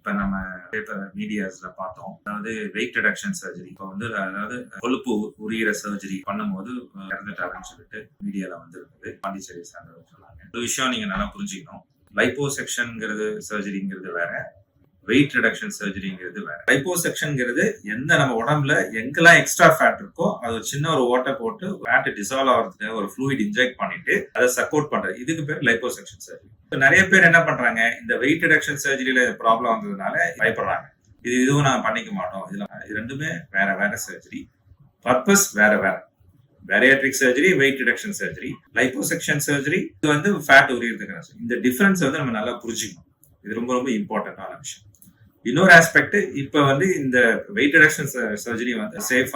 இப்ப நம்ம பேப்பர் மீடியாஸ்ல பார்த்தோம். அதாவது வெயிட் ரிடக்ஷன் சர்ஜரி. இப்போ வந்து அதாவது கொழுப்பு உரியிற சர்ஜரி பண்ணும்போது இறந்துட்டாருன்னு சொல்லிட்டு மீடியால வந்து இருந்தது. பாண்டிச்சேரி சார்ந்தவர் சொன்னாங்க. ஒரு விஷயம் நீங்க நல்லா புரிஞ்சுக்கணும். லைப்போசெக்ஷன்ங்கிறது சர்ஜரிங்கிறது வேற, வெயிட் ரிடக்ஷன் சர்ஜரிங்கிறது வேற. லைப்போசெக்ஷன்ங்கிறது எந்த நம்ம உடம்புல எங்கெல்லாம் எக்ஸ்ட்ரா ஃபேட் இருக்கோ அது ஒரு சின்ன ஒரு ஓட்டை போட்டு ஃபேட் டிசால்வ் ஆகிறதுக்கு ஒரு ஃப்ளூயிட் இன்ஜெக்ட் பண்ணிட்டு அதை சப்போர்ட் பண்றது. இதுக்கு பேர் லைப்போசெக்ஷன் சர்ஜரி. நிறைய பேர் என்ன பண்றாங்க, இந்த வெயிட் ரிடக்ஷன் சர்ஜரியில ப்ராப்ளம் வந்ததுனால பயப்படுறாங்க. இதுவும் நான் பண்ணிக்க மாட்டோம். இது ரெண்டுமே வேற வேற சர்ஜரி. பர்பஸ் வேற வேற. Bariatric surgery, wait reduction surgery, liposuction surgery இது வந்து ஃபேட் உரியறதுக்கு. இந்த டிஃபரன்ஸ் வந்து நம்ம நல்லா புரிஞ்சுக்கணும். இது ரொம்ப ரொம்ப இம்பார்ட்டன்டான விஷயம். இன்னொரு ஆஸ்பெக்ட், இப்ப வந்து இந்த வெயிட் ரிடக்ஷன் சர்ஜரி வந்து சேஃப்,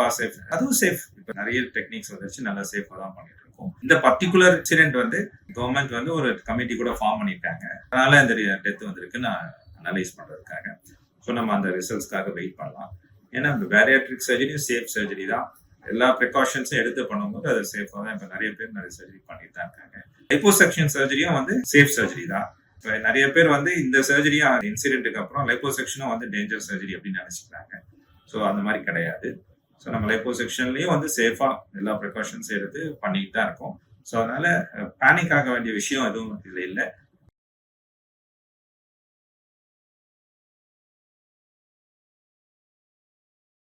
அதுவும் சேஃப். இப்ப நிறைய டெக்னிக்ஸ் வந்துச்சு, நல்லா சேஃபா தான் பண்ணிட்டு இருக்கோம். இந்த பர்டிகுலர் இன்சிடென்ட் வந்து கவர்மெண்ட் வந்து ஒரு கமிட்டி கூட ஃபார்ம் பண்ணிருக்காங்க. அதனால இந்த டெத் வந்திருக்கு நான் அனலைஸ் பண்றதுக்காக. ஸோ நம்ம அந்த ரிசல்ட்ஸ்க்காக வெயிட் பண்ணலாம். ஏன்னா பேரியாட்ரிக் சர்ஜரியும் சேஃப் சர்ஜரி தான். எல்லா ப்ரிகாஷன்ஸும் எடுத்து பண்ணும்போது அது சேஃபா தான். இப்ப நிறைய பேர் நிறைய சர்ஜரி பண்ணிட்டு தான் இருக்காங்க. லைப்போசெக்ஷன் சர்ஜரியும் வந்து சேஃப் சர்ஜரி தான். இப்ப நிறைய பேர் வந்து இந்த சர்ஜரியும் இன்சிடென்ட்டுக்கு அப்புறம் லைப்போசெக்ஷனும் வந்து டேஞ்சர் சர்ஜரி அப்படின்னு நினைச்சுக்கிறாங்க. ஸோ அந்த மாதிரி கிடையாது. ஸோ நம்ம லைப்போசெக்ஷன்லயும் வந்து சேஃபா எல்லா ப்ரிகாஷன்ஸும் எடுத்து பண்ணிட்டு தான் இருக்கோம். ஸோ அதனால பேனிக் ஆக வேண்டிய விஷயம் எதுவும் இதுல இல்லை.